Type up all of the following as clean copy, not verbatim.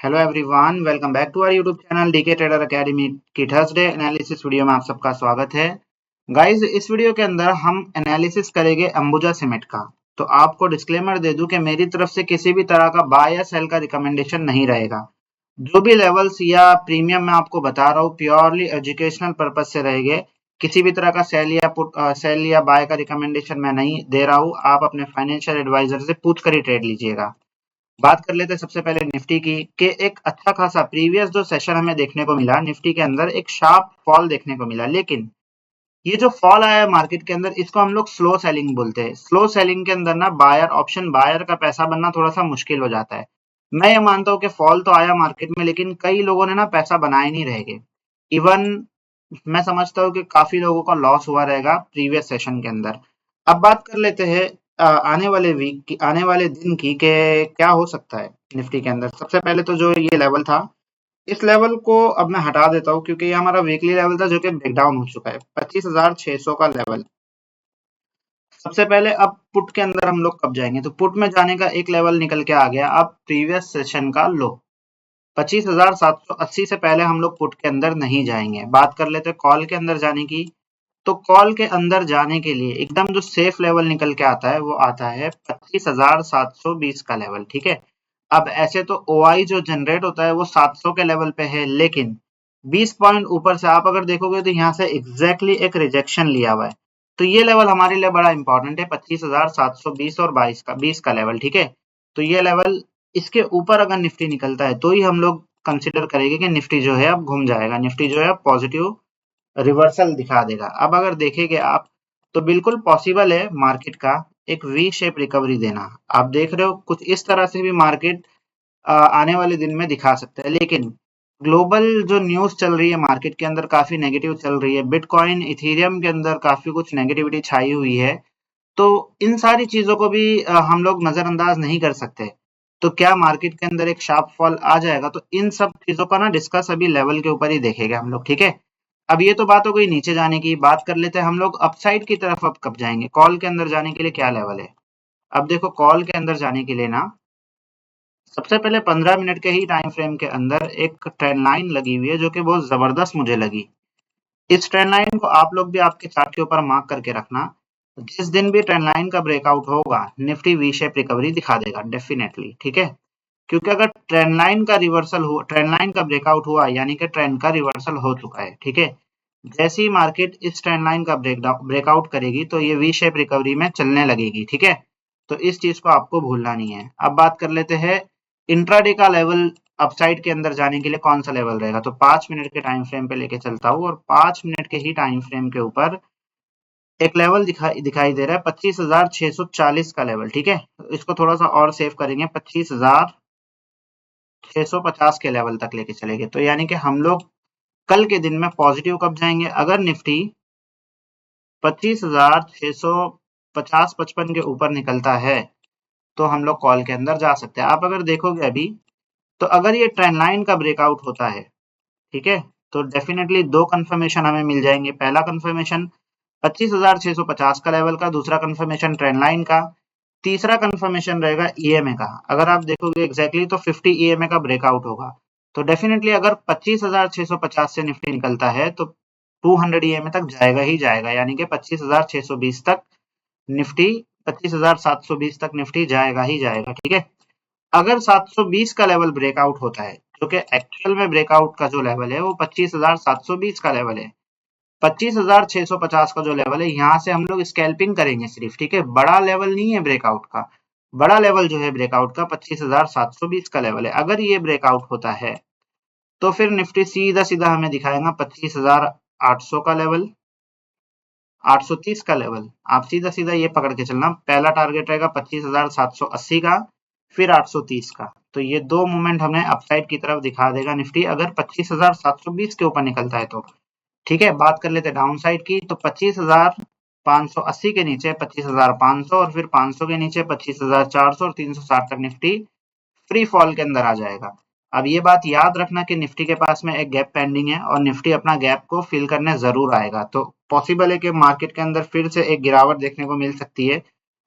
Hello everyone, welcome back to our YouTube channel DK trader academy की Thursday analysis video में आप सबका स्वागत है। गाइस, इस वीडियो के अंदर हम एनालिसिस करेंगे अंबुजा सीमेंट का। तो आपको डिस्क्लेमर दे दूं कि मेरी तरफ से किसी भी तरह का बाय या सेल का रिकमेंडेशन नहीं रहेगा। जो भी लेवल्स या प्रीमियम मैं आपको बता रहा हूँ प्योरली एजुकेशनल पर्पज से रहेंगे। किसी भी तरह का सेल या बाय का रिकमेंडेशन मैं नहीं दे रहा हूँ। आप अपने फाइनेंशियल एडवाइजर से पूछ कर ही ट्रेड लीजिएगा। बात कर लेते हैं सबसे पहले निफ्टी की कि एक अच्छा खासा प्रीवियस जो सेशन हमें देखने को मिला निफ्टी के अंदर एक शार्प फॉल देखने को मिला, लेकिन ये जो फॉल आया है मार्केट के अंदर इसको हम लोग स्लो सेलिंग बोलते हैं। स्लो सेलिंग के अंदर ना ऑप्शन बायर का पैसा बनना थोड़ा सा मुश्किल हो जाता है। मैं ये मानता हूँ कि फॉल तो आया मार्केट में, लेकिन कई लोगों ने ना पैसा बनाए नहीं रहेंगे। इवन मैं समझता हूँ कि काफी लोगों का लॉस हुआ रहेगा प्रीवियस सेशन के अंदर। अब बात कर लेते हैं आने वाले वीक की, आने वाले दिन की कि क्या हो सकता है निफ्टी के अंदर। सबसे पहले तो जो ये लेवल था, इस लेवल को अब मैं हटा देता हूँ क्योंकि ये हमारा वीकली लेवल था जो कि ब्रेकडाउन हो चुका है 25,600 का लेवल। सबसे पहले अब पुट के अंदर हम लोग कब जाएंगे, तो पुट में जाने का एक लेवल निकल के आ गया अब प्रीवियस सेशन का लो 25,780 से पहले हम लोग पुट के अंदर नहीं जाएंगे। बात कर लेते हैं कॉल के अंदर जाने की। तो कॉल के अंदर जाने के लिए एकदम जो सेफ लेवल निकल के आता है वो आता है 25,720 का लेवल। ठीक है, अब ऐसे तो ओआई जो जनरेट होता है वो 700 के लेवल पे है, लेकिन 20 पॉइंट ऊपर से आप अगर देखोगे तो यहाँ से एग्जैक्टली एक रिजेक्शन लिया हुआ है। तो ये लेवल हमारे लिए बड़ा इंपॉर्टेंट है, 25,720 और 20 का लेवल। ठीक है, तो ये लेवल, इसके ऊपर अगर निफ्टी निकलता है तो ही हम लोग कंसिडर करेंगे कि निफ्टी जो है अब घूम जाएगा, निफ्टी जो है पॉजिटिव रिवर्सल दिखा देगा। अब अगर देखेंगे आप तो बिल्कुल पॉसिबल है मार्केट का एक वी शेप रिकवरी देना। आप देख रहे हो कुछ इस तरह से भी मार्केट आने वाले दिन में दिखा सकता है, लेकिन ग्लोबल जो न्यूज चल रही है मार्केट के अंदर काफी नेगेटिव चल रही है। बिटकॉइन इथेरियम के अंदर काफी कुछ नेगेटिविटी छाई हुई है। तो इन सारी चीजों को भी हम लोग नजरअंदाज नहीं कर सकते। तो क्या मार्केट के अंदर एक शार्प फॉल आ जाएगा, तो इन सब चीजों का ना डिस्कस अभी लेवल के ऊपर ही देखेंगे हम लोग। ठीक है, अब ये तो बात हो गई नीचे जाने की। बात कर लेते हैं हम लोग अपसाइड की तरफ अब कब जाएंगे, कॉल के अंदर जाने के लिए क्या लेवल है। अब देखो कॉल के अंदर जाने के लिए ना सबसे पहले 15 मिनट के ही टाइम फ्रेम के अंदर एक ट्रेंड लाइन लगी हुई है जो कि बहुत जबरदस्त मुझे लगी। इस ट्रेंड लाइन को आप लोग भी आपके चार्ट के ऊपर मार्क करके रखना। जिस दिन भी ट्रेंड लाइन का ब्रेकआउट होगा निफ्टी वी शेप रिकवरी दिखा देगा डेफिनेटली। ठीक है, क्योंकि अगर ट्रेंड लाइन का ब्रेकआउट हुआ यानी कि ट्रेंड का रिवर्सल हो चुका है। ठीक है, जैसे ही मार्केट इस ट्रेंड लाइन का ब्रेकआउट करेगी तो ये वी शेप रिकवरी में चलने लगेगी। ठीक है, तो इस चीज को आपको भूलना नहीं है। अब बात कर लेते हैं इंट्राडे का लेवल अपसाइड के अंदर जाने के लिए कौन सा लेवल रहेगा। तो 5 मिनट के टाइम फ्रेम पे लेके चलता हूँ और 5 मिनट के ही टाइम फ्रेम के ऊपर एक लेवल दिखाई दे रहा है 25,640 का लेवल। ठीक है, तो इसको थोड़ा सा और सेव करेंगे, 25,650 के लेवल तक लेके चलेंगे। तो यानी कि हम लोग कल के दिन में पॉजिटिव कब जाएंगे, अगर निफ्टी 25,650-55 के ऊपर निकलता है तो हम लोग कॉल के अंदर जा सकते हैं। आप अगर देखोगे अभी तो अगर ये ट्रेंड लाइन का ब्रेकआउट होता है, ठीक है, तो डेफिनेटली दो कंफर्मेशन हमें मिल जाएंगे। पहला कंफर्मेशन 25,650 का लेवल का, दूसरा कंफर्मेशन ट्रेंड लाइन का, तीसरा कंफर्मेशन रहेगा ईएमए का। अगर आप देखोगे एग्जैक्टली तो 50 ईएमए का ब्रेकआउट होगा। तो डेफिनेटली अगर 25,650 से निफ्टी निकलता है तो 200 ईएमए तक जाएगा ही जाएगा, यानी कि 25,620 तक निफ्टी, 25,720 तक निफ्टी जाएगा ही जाएगा। ठीक है, अगर 720 का लेवल ब्रेकआउट होता है, जो कि एक्चुअल में ब्रेकआउट का जो लेवल है वो 25,720 का लेवल है, 25,650 का जो लेवल है यहाँ से हम लोग स्कैल्पिंग करेंगे सिर्फ। ठीक है, बड़ा लेवल नहीं है ब्रेकआउट का, बड़ा लेवल जो है ब्रेकआउट का 25,720 का लेवल है। अगर ये ब्रेकआउट होता है तो फिर निफ्टी सीधा सीधा हमें दिखाएगा 25,800 का लेवल, 830 का लेवल। आप सीधा सीधा ये पकड़ के चलना, पहला टारगेट रहेगा 25,780 का, फिर 830 का। तो ये दो मूवमेंट हमें अपसाइड की तरफ दिखा देगा निफ्टी अगर 25,720 के ऊपर निकलता है तो। ठीक है, बात कर लेते हैं डाउन साइड की। तो 25,580 के नीचे 25,500 और फिर 500 के नीचे 25,400 और 360 तक निफ्टी फ्री फॉल के अंदर आ जाएगा। अब ये बात याद रखना कि निफ्टी के पास में एक गैप पेंडिंग है और निफ्टी अपना गैप को फिल करने जरूर आएगा। तो पॉसिबल है कि मार्केट के अंदर फिर से एक गिरावट देखने को मिल सकती है।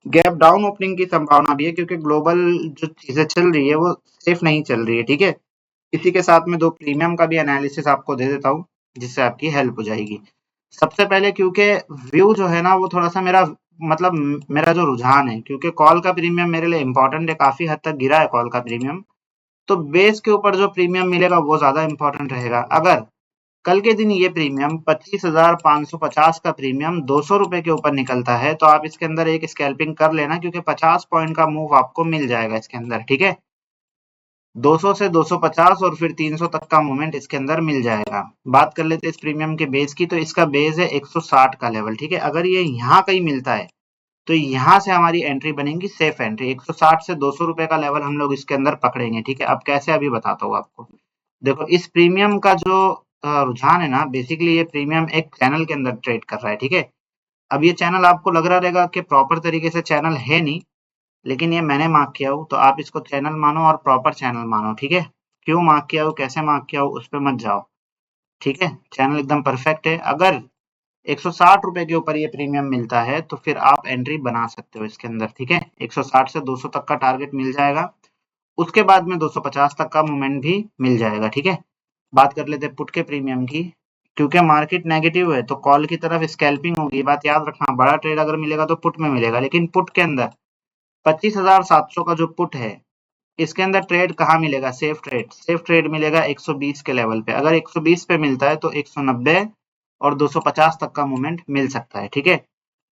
गैप डाउन ओपनिंग की संभावना भी है क्योंकि ग्लोबल जो चीजें चल रही है वो सेफ नहीं चल रही है। ठीक है, इसी के साथ में 2 प्रीमियम का भी एनालिसिस आपको दे देता हूँ, जिससे आपकी हेल्प हो जाएगी। सबसे पहले क्योंकि व्यू जो है ना वो थोड़ा-सा मेरा मतलब मेरा जो रुझान है, क्योंकि कॉल का प्रीमियम मेरे लिए इम्पोर्टेंट है, काफ़ी हद तक गिरा है कॉल का प्रीमियम, तो बेस के ऊपर जो प्रीमियम मिलेगा वो ज़्यादा इम्पोर्टेंट रहेगा। अगर कल के दिन ये प्रीमियम 25,550 का प्रीमियम 200 रुपए के ऊपर निकलता है, तो आप इसके अंदर एक स्कैल्पिंग कर लेना, क्योंकि 50 पॉइंट का मूव आपको मिल जाएगा इसके अंदर, ठीक है? 200 से 250 और फिर 300 तक का मूवमेंट इसके अंदर मिल जाएगा। बात कर लेते हैं इस प्रीमियम के बेस की, तो इसका बेस है 160 का लेवल, ठीक है? अगर ये यहाँ कहीं मिलता है, तो यहाँ से हमारी एंट्री बनेगी सेफ एंट्री। 160 से 200 रुपए का लेवल हम लोग इसके अंदर पकड़ेंगे, ठीक है? अब कैसे, अभी बताता हूँ आपको। देखो, इस प्रीमियम का जो रुझान है ना, बेसिकली ये प्रीमियम एक चैनल के अंदर ट्रेड कर रहा है, ठीक है? अब ये चैनल आपको लग रहा रहेगा कि प्रॉपर तरीके से चैनल है नहीं, लेकिन ये मैंने मार्क किया हूँ, तो आप इसको चैनल मानो और प्रॉपर चैनल मानो, ठीक है? क्यों मार्क किया हूँ, कैसे मार्क किया हूँ, उस पे मत जाओ, ठीक है? चैनल एकदम परफेक्ट है। अगर 160 रुपए के ऊपर ये प्रीमियम मिलता है, तो फिर आप एंट्री बना सकते हो इसके अंदर, ठीक है? 160 से 200 तक का टारगेट मिल जाएगा। उसके बाद में 250 तक का मूवमेंट भी मिल जाएगा, ठीक है? बात कर लेते हैं पुट के प्रीमियम की। क्योंकि मार्केट नेगेटिव है, तो कॉल की तरफ स्कैल्पिंग होगी। बात याद रखना, बड़ा ट्रेड अगर मिलेगा तो पुट में मिलेगा, लेकिन पुट के अंदर 25,700 का जो पुट है, इसके अंदर ट्रेड कहाँ मिलेगा? सेफ ट्रेड मिलेगा 120 के लेवल पे। अगर 120 पे मिलता है तो 190 और 250 तक का मूवमेंट मिल सकता है, ठीक है?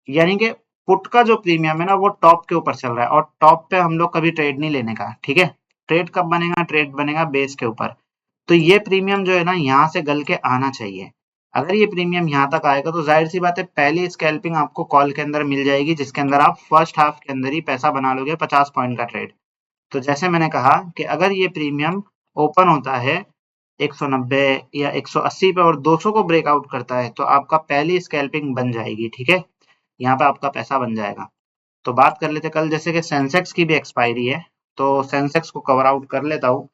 यानी कि पुट का जो प्रीमियम है ना, वो टॉप के ऊपर चल रहा है, और टॉप पे हम लोग कभी ट्रेड नहीं लेने का, ठीक है? ट्रेड कब बनेगा? ट्रेड बनेगा बेस के ऊपर। तो ये प्रीमियम जो है ना, यहाँ से गल के आना चाहिए। अगर ये प्रीमियम यहाँ तक आएगा, तो जाहिर सी बात है पहली स्कैल्पिंग आपको कॉल के अंदर मिल जाएगी, जिसके अंदर आप फर्स्ट हाफ के अंदर ही पैसा बना लोगे 50 पॉइंट का ट्रेड। तो जैसे मैंने कहा कि अगर ये प्रीमियम ओपन होता है 190 या 180 पे और 200 को ब्रेकआउट करता है, तो आपका पहली स्कैल्पिंग बन जाएगी, ठीक है? यहाँ पे आपका पैसा बन जाएगा। तो बात कर लेते, कल जैसे कि सेंसेक्स की भी एक्सपायरी है, तो सेंसेक्स को कवर आउट कर लेता हूँ।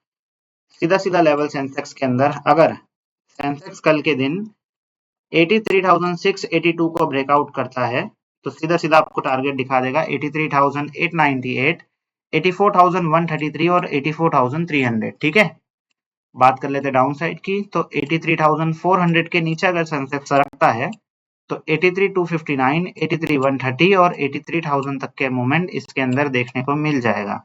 सीधा सीधा लेवल सेंसेक्स के अंदर, अगर सेंसेक्स कल के दिन 83,682 को ब्रेकआउट करता है, तो सीधा सीधा आपको टारगेट दिखा देगा 83,898, 84,133 और 84,300, ठीक है? बात कर लेते डाउन साइड की, तो 83,400 के नीचे अगर सेंसेक्स सरकता है, तो 83,259, 83,130 और 83,000 तक के मूवमेंट इसके अंदर देखने को मिल जाएगा।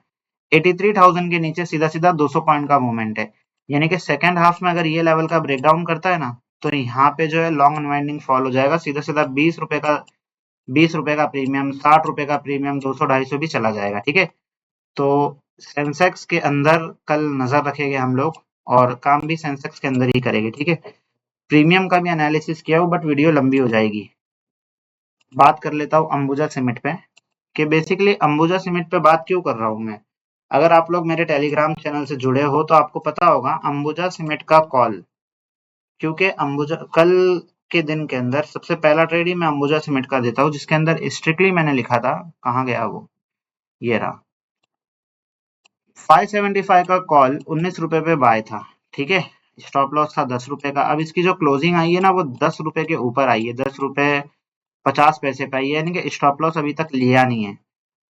83,000 के नीचे सीधा सीधा 200 पॉइंट का मूवमेंट है, यानी कि सेकंड हाफ में अगर ये लेवल का ब्रेकडाउन करता है ना, तो यहाँ पे जो है लॉन्ग अनवाइंडिंग फॉल हो जाएगा, सीधा सीधा 20 रुपए का प्रीमियम, 60 रुपए का प्रीमियम, 200-250 भी चला जाएगा, ठीक है? तो सेंसेक्स के अंदर कल नजर रखेंगे हम लोग, और काम भी सेंसेक्स के अंदर ही करेंगे, ठीक है? प्रीमियम का भी एनालिसिस किया हूँ, बट वीडियो लंबी हो जाएगी। बात कर लेता हूँ अंबुजा सीमेंट पे, कि बेसिकली अंबुजा सीमेंट पे बात क्यों कर रहा हूँ मैं। अगर आप लोग मेरे टेलीग्राम चैनल से जुड़े हो, तो आपको पता होगा अंबुजा सीमेंट का कॉल, क्योंकि अंबुजा कल के दिन के अंदर सबसे पहला ट्रेड ही मैं अंबुजा सीमेंट का देता हूँ, जिसके अंदर स्ट्रिक्टली मैंने लिखा था, कहाँ गया वो, ये रहा, 575 का कॉल 19 रुपए पे बाय था, ठीक है? स्टॉप लॉस था 10 रुपए का। अब इसकी जो क्लोजिंग आई है ना, वो 10 रुपए के ऊपर आई है, 10 रुपए 50 पैसे पे आई है, यानी कि स्टॉप लॉस अभी तक लिया नहीं है।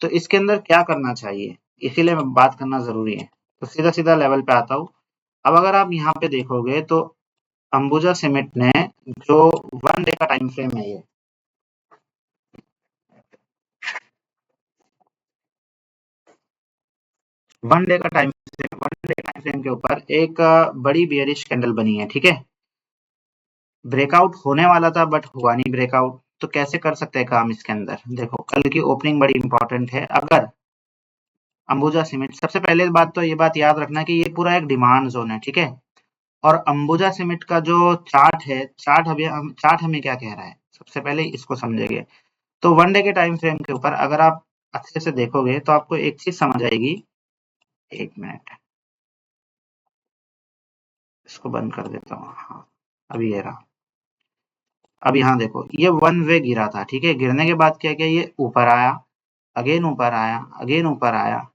तो इसके अंदर क्या करना चाहिए, इसीलिए बात करना जरूरी है। तो सीधा सीधा लेवल पे आता हूँ। अब अगर आप यहाँ पे देखोगे, तो अंबुजा सीमेंट ने जो 1 डे का टाइम फ्रेम है, ये 1 डे का time frame, 1 day time frame के ऊपर एक बड़ी बियरिश कैंडल बनी है, ठीक है? ब्रेकआउट होने वाला था, बट हुआ नहीं ब्रेकआउट। तो कैसे कर सकते हैं काम इसके अंदर? देखो, कल की ओपनिंग बड़ी इंपॉर्टेंट है। अगर अंबुजा सीमेंट, सबसे पहले बात तो ये बात याद रखना कि ये पूरा एक डिमांड जोन है, ठीक है? और अंबुजा सीमेंट का जो चार्ट है, चार्ट हमें क्या कह रहा है, सबसे पहले इसको समझेंगे। तो 1 डे के टाइम फ्रेम के ऊपर अगर आप अच्छे से देखोगे, तो आपको एक चीज समझ आएगी। एक मिनट, इसको बंद कर देता हूँ। हाँ, अभी ये रहा। अब यहाँ देखो, ये वन वे गिरा था, ठीक है? गिरने के बाद क्या किया, ये ऊपर आया, अगेन ऊपर आया, अगेन ऊपर आया,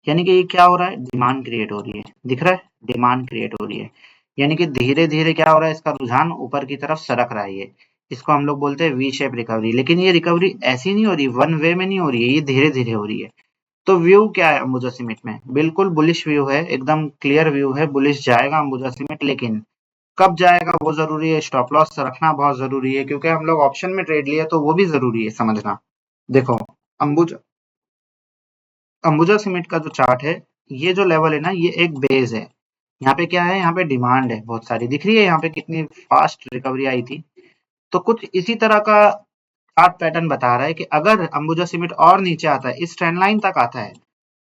यानी कि ये क्या हो रहा है, डिमांड क्रिएट हो रही है। दिख रहा है, डिमांड क्रिएट हो रही है, यानी कि धीरे धीरे क्या हो रहा है, इसका रुझान ऊपर की तरफ सरक रहा है। ये, इसको हम लोग बोलते हैं वी शेप रिकवरी। लेकिन ये रिकवरी ऐसी नहीं हो रही, वन वे में नहीं हो रही है, ये धीरे धीरे हो रही है। तो व्यू क्या है अंबुजा सीमेंट में? बिल्कुल बुलिश व्यू है, एकदम क्लियर व्यू है, बुलिश जाएगा अंबुजा सीमेंट। लेकिन कब जाएगा वो जरूरी है, स्टॉप लॉस रखना बहुत जरूरी है, क्योंकि हम लोग ऑप्शन में ट्रेड लिया तो वो भी जरूरी है समझना। देखो अंबुजा अंबुजा सीमेंट का जो चार्ट है, ये जो लेवल है ना, ये एक बेस है। यहाँ पे क्या है, यहाँ पे डिमांड है बहुत सारी, दिख रही है यहाँ पे कितनी फास्ट रिकवरी आई थी। तो कुछ इसी तरह का चार्ट पैटर्न बता रहा है कि अगर अंबुजा सीमेंट और नीचे आता है, इस ट्रेंड लाइन तक आता है,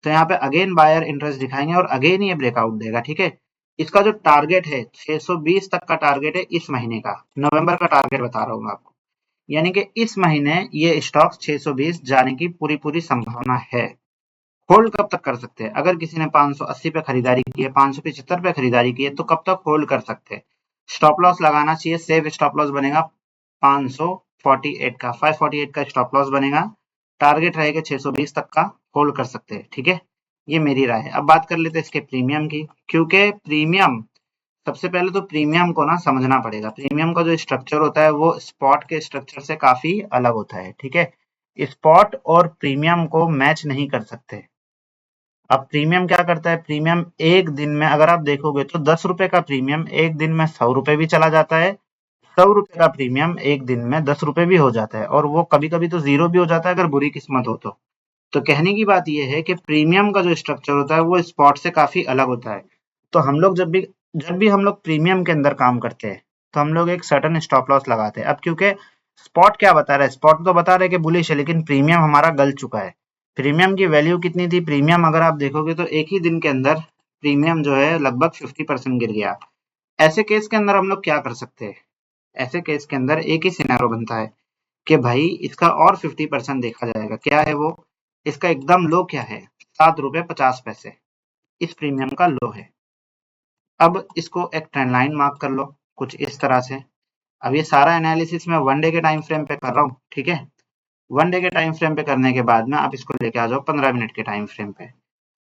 तो यहाँ पे अगेन बायर इंटरेस्ट दिखाएंगे और अगेन ये ब्रेकआउट देगा। ठीक है, इसका जो टारगेट है 620 तक का टारगेट है, इस महीने का नवंबर का टारगेट बता रहा हूँ मैं आपको। यानी कि इस महीने ये स्टॉक 620 जाने की पूरी पूरी संभावना है। होल्ड कब तक कर सकते हैं? अगर किसी ने 580 पे खरीदारी की है, 575 पे खरीदारी की है, तो कब तक होल्ड कर सकते हैं? स्टॉप लॉस लगाना चाहिए, सेफ स्टॉप लॉस बनेगा 548 का, 548 का स्टॉप लॉस बनेगा, टारगेट रहेगा 620 तक का, होल्ड कर सकते हैं। ठीक है, ये मेरी राय है। अब बात कर लेते हैं इसके प्रीमियम की, क्योंकि प्रीमियम, सबसे पहले तो प्रीमियम को ना समझना पड़ेगा। प्रीमियम का जो स्ट्रक्चर होता है वो स्पॉट के स्ट्रक्चर से काफी अलग होता है। ठीक है, स्पॉट और प्रीमियम को मैच नहीं कर सकते। अब प्रीमियम क्या करता है, प्रीमियम एक दिन में अगर आप देखोगे तो 10 रुपए का प्रीमियम एक दिन में 100 रुपए भी चला जाता है, 100 रुपए का प्रीमियम एक दिन में 10 रुपए भी हो जाता है, और वो कभी कभी तो जीरो भी हो जाता है अगर बुरी किस्मत हो तो। तो कहने की बात यह है कि प्रीमियम का जो स्ट्रक्चर होता है वो स्पॉट से काफी अलग होता है। तो हम लोग जब भी हम लोग प्रीमियम के अंदर काम करते हैं, तो हम लोग एक सर्टेन स्टॉप लॉस लगाते हैं। अब क्योंकि स्पॉट क्या बता रहा है, स्पॉट तो बता रहा है कि बुलिश है, लेकिन प्रीमियम हमारा गल चुका है। प्रीमियम की वैल्यू कितनी थी, प्रीमियम अगर आप देखोगे तो एक ही दिन के अंदर प्रीमियम जो है लगभग 50% गिर गया। ऐसे केस के अंदर हम लोग क्या कर सकते हैं? ऐसे केस के अंदर एक ही सिनेरियो बनता है कि भाई इसका और 50% देखा जाएगा। क्या है वो? इसका एकदम लो क्या है, 7 रुपए 50 पैसे, इस प्रीमियम का लो है। अब इसको एक ट्रेंड लाइन मार्क कर लो कुछ इस तरह से। अब ये सारा एनालिसिस मैं 1 डे के टाइम फ्रेम पे कर रहा हूँ। ठीक है, 1 डे के टाइम फ्रेम पे करने के बाद में आप इसको लेके आ जाओ 15 मिनट के टाइम फ्रेम पे।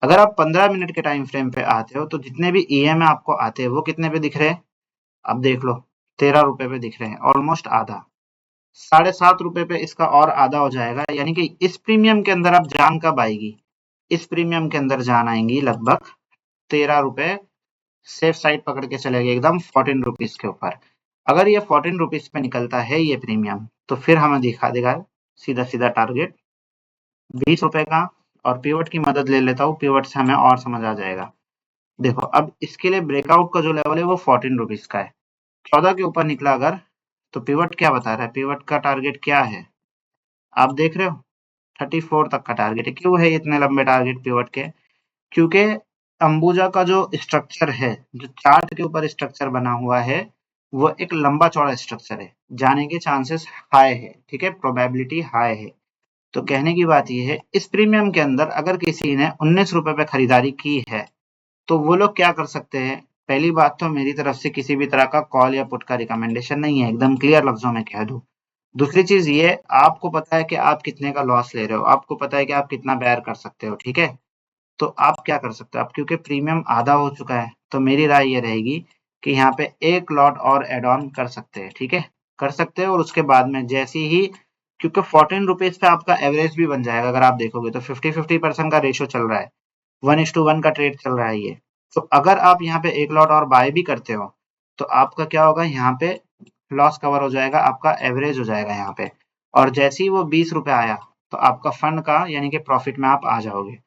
अगर आप 15 मिनट के टाइम फ्रेम पे आते हो तो जितने भी ईएमए आपको आते हैं वो कितने पे दिख रहे हैं? अब देख लो, 13 रुपए पे दिख रहे हैं, ऑलमोस्ट आधा। 7.5 रुपए पे इसका और आधा हो जाएगा। यानी कि इस प्रीमियम के अंदर अब जान कब आएगी? इस प्रीमियम के अंदर जान आएंगी लगभग 13 रुपए, सेफ साइड पकड़ के चलेगा एकदम 14 रुपीज के ऊपर। अगर ये 14 रुपीज पे निकलता है ये प्रीमियम, तो फिर हमें दिखा देगा सीधा सीधा टारगेट 20 रुपए का। और पिवट की मदद ले लेता हूँ, पिवट से हमें और समझ आ जाएगा। देखो अब इसके लिए ब्रेकआउट का जो लेवल है वो 14 रुपीज का है। 14 के ऊपर निकला अगर, तो पिवट क्या बता रहा है, पिवट का टारगेट क्या है आप देख रहे हो, 34 तक का टारगेट है। क्यों है इतने लंबे टारगेट पिवट के? क्योंकि अंबुजा का जो स्ट्रक्चर है, जो चार्ट के ऊपर स्ट्रक्चर बना हुआ है, वो एक लंबा चौड़ा स्ट्रक्चर है, जाने के चांसेस हाई है। ठीक है, प्रोबेबिलिटी हाई है। तो कहने की बात यह है, इस प्रीमियम के अंदर अगर किसी ने 19 रुपए पे खरीदारी की है, तो वो लोग क्या कर सकते हैं? पहली बात तो मेरी तरफ से किसी भी तरह का कॉल या पुट का रिकमेंडेशन नहीं है, एकदम क्लियर लफ्जों में कह दूं। दूसरी चीज ये, आपको पता है कि आप कितने का लॉस ले रहे हो, आपको पता है कि आप कितना बेयर कर सकते हो। ठीक है, तो आप क्या कर सकते हो? अब क्योंकि प्रीमियम आधा हो चुका है, तो मेरी राय ये रहेगी कि यहाँ पे एक लॉट और एड ऑन कर सकते हैं। ठीक है, कर सकते हैं। और उसके बाद में जैसी ही, क्योंकि 14 रुपीज पे आपका एवरेज भी बन जाएगा, अगर आप देखोगे तो 50-50% का रेशियो चल रहा है, 1:1 का ट्रेड चल रहा है ये। तो अगर आप यहाँ पे एक लॉट और बाय भी करते हो, तो आपका क्या होगा, यहाँ पे लॉस कवर हो जाएगा, आपका एवरेज हो जाएगा यहाँ पे। और जैसे ही वो 20 रुपए आया, तो आपका फंड का यानी कि प्रॉफिट में आप आ जाओगे।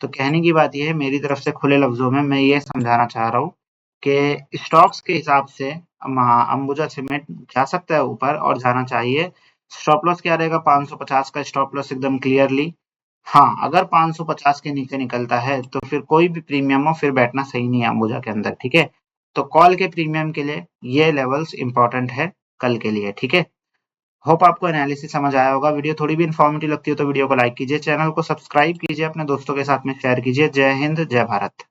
तो कहने की बात यह है, मेरी तरफ से खुले लफ्जों में मैं ये समझाना चाह रहा हूँ कि स्टॉक्स के हिसाब से अंबुजा सीमेंट जा सकता है ऊपर और जाना चाहिए। स्टॉप लॉस क्या रहेगा? 550 का स्टॉप लॉस एकदम क्लियरली। हाँ, अगर 550 के नीचे निकलता है तो फिर कोई भी प्रीमियम हो, फिर बैठना सही नहीं है अंबुजा के अंदर। ठीक है, तो कॉल के प्रीमियम के लिए ये लेवल्स इंपॉर्टेंट है कल के लिए। ठीक है, होप आपको एनालिसिस समझ आया होगा। वीडियो थोड़ी भी इन्फॉर्मेटिव लगती है तो वीडियो को लाइक कीजिए, चैनल को सब्सक्राइब कीजिए, अपने दोस्तों के साथ में शेयर कीजिए। जय हिंद, जय भारत।